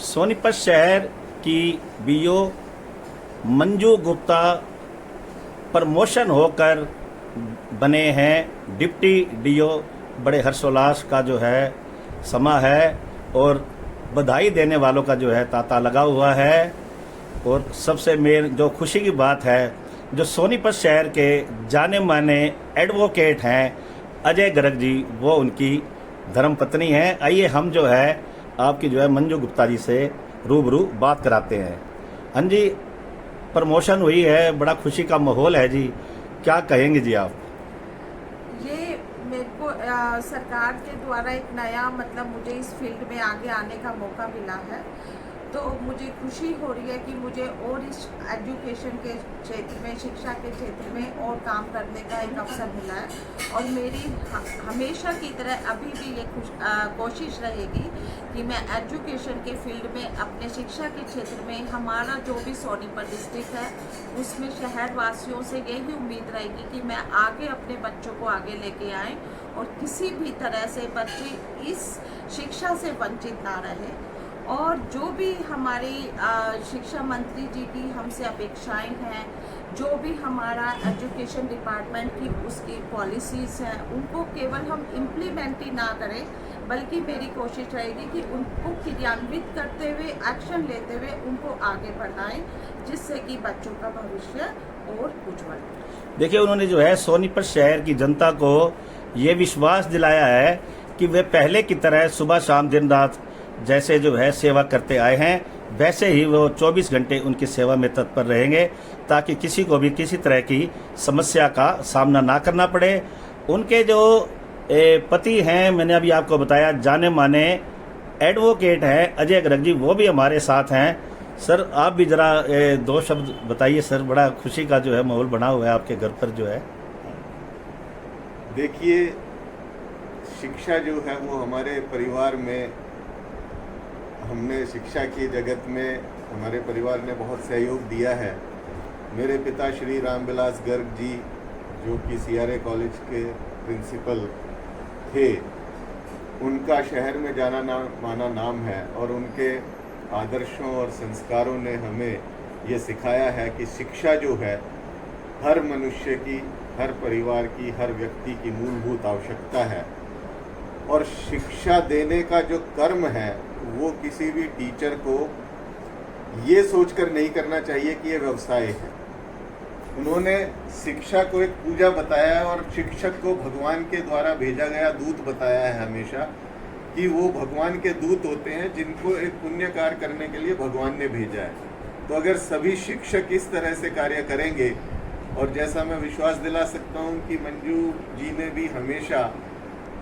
सोनीपत शहर की BO Manju Gupta promotion होकर बने हैं डिप्टी डीओ। बड़े हर्षोल्लास का जो है समा है और बधाई देने वालों का जो है तांता लगा हुआ है। और सबसे मेन जो खुशी की बात है, जो सोनीपत शहर के जाने माने एडवोकेट हैं अजय गर्ग जी, वो उनकी धर्मपत्नी हैं। आइए हम जो है आपकी जो है मंजू गुप्ता जी से रूबरू बात कराते हैं। हाँ जी, प्रमोशन हुई है, बड़ा खुशी का माहौल है जी, क्या कहेंगे जी आप? ये मेरे को सरकार के द्वारा एक नया मुझे इस फील्ड में आगे आने का मौका मिला है, तो मुझे खुशी हो रही है कि मुझे और इस एजुकेशन के क्षेत्र में, शिक्षा के क्षेत्र में और काम करने का एक अवसर मिला है। और मेरी हमेशा की तरह अभी भी ये कोशिश रहेगी कि मैं एजुकेशन के फील्ड में, अपने शिक्षा के क्षेत्र में, हमारा जो भी सोनीपत डिस्ट्रिक्ट है उसमें शहर वासियों से यही उम्मीद रहेगी कि मैं आगे अपने बच्चों को आगे लेके आए और किसी भी तरह से बच्चे इस शिक्षा से वंचित ना रहे। और जो भी हमारी शिक्षा मंत्री जी की हमसे अपेक्षाएं हैं, जो भी हमारा एजुकेशन डिपार्टमेंट की उसकी पॉलिसीज़ हैं, उनको केवल हम इम्प्लीमेंट ही ना करें, बल्कि मेरी कोशिश रहेगी कि उनको क्रियान्वित करते हुए, एक्शन लेते हुए उनको आगे बढ़ाएं, जिससे कि बच्चों का भविष्य और उज्जवल। देखिए, उन्होंने जो है सोनीपत शहर की जनता को ये विश्वास दिलाया है कि वे पहले की तरह सुबह शाम दिन रात जैसे जो है सेवा करते आए हैं, वैसे ही वो 24 घंटे उनकी सेवा में तत्पर रहेंगे, ताकि किसी को भी किसी तरह की समस्या का सामना ना करना पड़े। उनके जो पति हैं, मैंने अभी आपको बताया, जाने माने एडवोकेट हैं अजय गर्ग जी, वो भी हमारे साथ हैं। सर, आप भी जरा दो शब्द बताइए सर, बड़ा खुशी का जो है माहौल बना हुआ है आपके घर पर जो है। देखिए, शिक्षा जो है वो हमारे परिवार में, हमने शिक्षा की जगत में हमारे परिवार ने बहुत सहयोग दिया है। मेरे पिता श्री रामविलास गर्ग जी, जो कि CRA कॉलेज के प्रिंसिपल थे, उनका शहर में जाना माना नाम है और उनके आदर्शों और संस्कारों ने हमें ये सिखाया है कि शिक्षा जो है हर मनुष्य की, हर परिवार की, हर व्यक्ति की मूलभूत आवश्यकता है। और शिक्षा देने का जो कर्म है वो किसी भी टीचर को ये सोचकर नहीं करना चाहिए कि ये व्यवसाय है। उन्होंने शिक्षा को एक पूजा बताया है और शिक्षक को भगवान के द्वारा भेजा गया दूत बताया है हमेशा, कि वो भगवान के दूत होते हैं जिनको एक पुण्य कार्य करने के लिए भगवान ने भेजा है। तो अगर सभी शिक्षक इस तरह से कार्य करेंगे, और जैसा मैं विश्वास दिला सकता हूँ कि मंजू जी ने भी हमेशा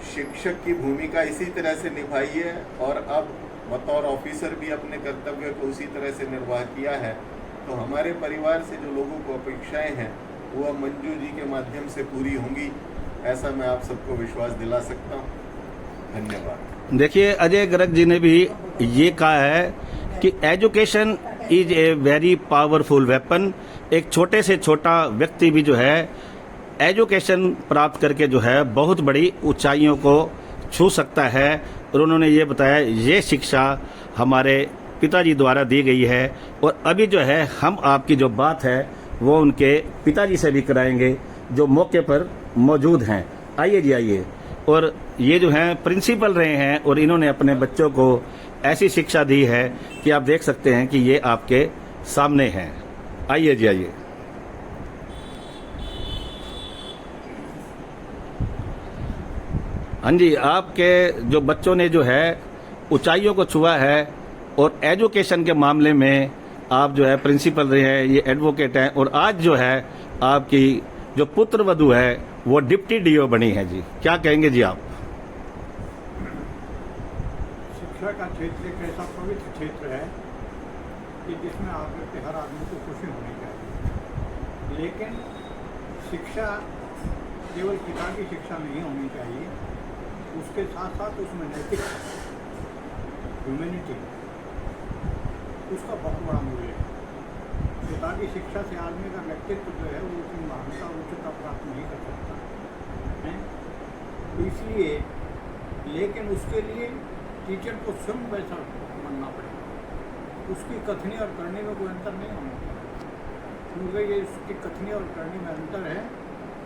शिक्षक की भूमिका इसी तरह से निभाई है और अब बतौर ऑफिसर भी अपने कर्तव्य को उसी तरह से निर्वाह किया है, तो हमारे परिवार से जो लोगों को अपेक्षाएं हैं वो अब मंजू जी के माध्यम से पूरी होंगी, ऐसा मैं आप सबको विश्वास दिला सकता हूँ। धन्यवाद। देखिए, अजय गर्ग जी ने भी ये कहा है कि education is a very powerful weapon. एक छोटे से छोटा व्यक्ति भी जो है एजुकेशन प्राप्त करके जो है बहुत बड़ी ऊंचाइयों को छू सकता है। और उन्होंने ये बताया, ये शिक्षा हमारे पिताजी द्वारा दी गई है। और अभी जो है हम आपकी जो बात है वो उनके पिताजी से भी कराएंगे, जो मौके पर मौजूद हैं। आइए जी, आइए। और ये जो हैं प्रिंसिपल रहे हैं और इन्होंने अपने बच्चों को ऐसी शिक्षा दी है कि आप देख सकते हैं कि ये आपके सामने हैं। आइए जी, आइए। हाँ जी, आपके जो बच्चों ने जो है ऊंचाइयों को छुआ है और एजुकेशन के मामले में आप जो है प्रिंसिपल रहे हैं, ये एडवोकेट हैं, और आज जो है आपकी जो पुत्र वधू है वो डिप्टी डीओ बनी है जी, क्या कहेंगे जी आप? शिक्षा का क्षेत्र एक ऐसा पवित्र क्षेत्र है कि जिसमें आकर के हर आदमी को खुशी होनी चाहिए, लेकिन शिक्षा केवल किताबी शिक्षा नहीं होनी चाहिए, उसके साथ साथ उसमें नैतिक, ह्यूमैनिटी, उसका बहुत बड़ा मूल्य है। किताबी शिक्षा से आदमी का व्यक्तित्व जो है वो उतनी महानता, उच्चता प्राप्त नहीं कर सकता है। तो इसलिए, लेकिन उसके लिए टीचर को स्वयं वैसा बनना पड़ेगा। उसकी कथनी और करनी में कोई अंतर नहीं होना चाहिए। क्योंकि ये उसकी कथनी और करनी में अंतर है,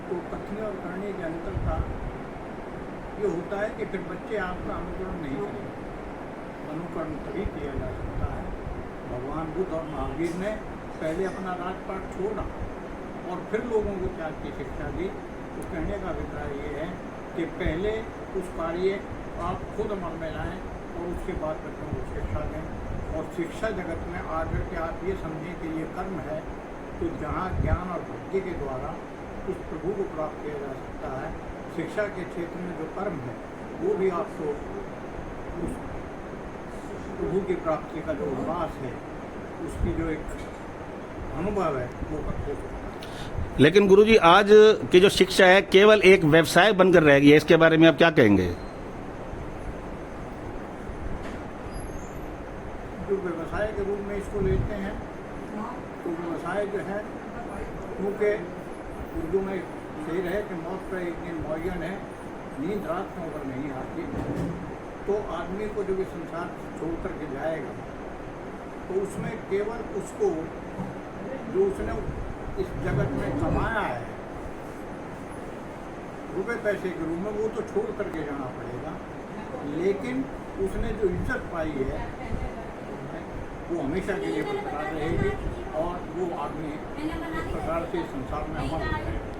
तो कथनी और करनी के अंतर का ये होता है कि फिर बच्चे आपका अनुकरण नहीं करेंगे। अनुकरण तभी किया जा सकता है। भगवान बुद्ध और महावीर ने पहले अपना राजपाट छोड़ा और फिर लोगों को त्याग की शिक्षा दी। तो कहने का अभिप्राय ये है कि पहले उस कार्य आप खुद अमल में लाएं और उसके बाद बच्चों को शिक्षा दें। और शिक्षा जगत में आकर के आप ये समझें कि ये कर्म है, तो जहाँ ज्ञान और भक्ति के द्वारा उस प्रभु को प्राप्त किया जा सकता है। शिक्षा के क्षेत्र में जो कर्म है वो भी आपको उस प्रभु की प्राप्ति का जो उल्लास है, उसकी जो एक अनुभव है वो करते सकता है। लेकिन गुरुजी, आज की जो शिक्षा है केवल एक व्यवसाय बनकर रह गई है, इसके बारे में आप क्या कहेंगे? जो व्यवसाय के रूप में इसको लेते हैं, तो व्यवसाय जो है, क्योंकि उर्दू में शेर है कि मौत पर एक दिन मुअय्यन है, नींद रात में अगर नहीं आती तो आदमी को जब इस संसार छोड़ कर के जाएगा तो उसमें केवल उसको जो उसने इस जगत में कमाया है रुपए पैसे के रूप में, वो तो छोड़ करके जाना पड़ेगा। लेकिन उसने जो इज्जत पाई है वो हमेशा के लिए बरकरार रहेगी और वो आदमी इस प्रकार से संसार में अमर रहेगा।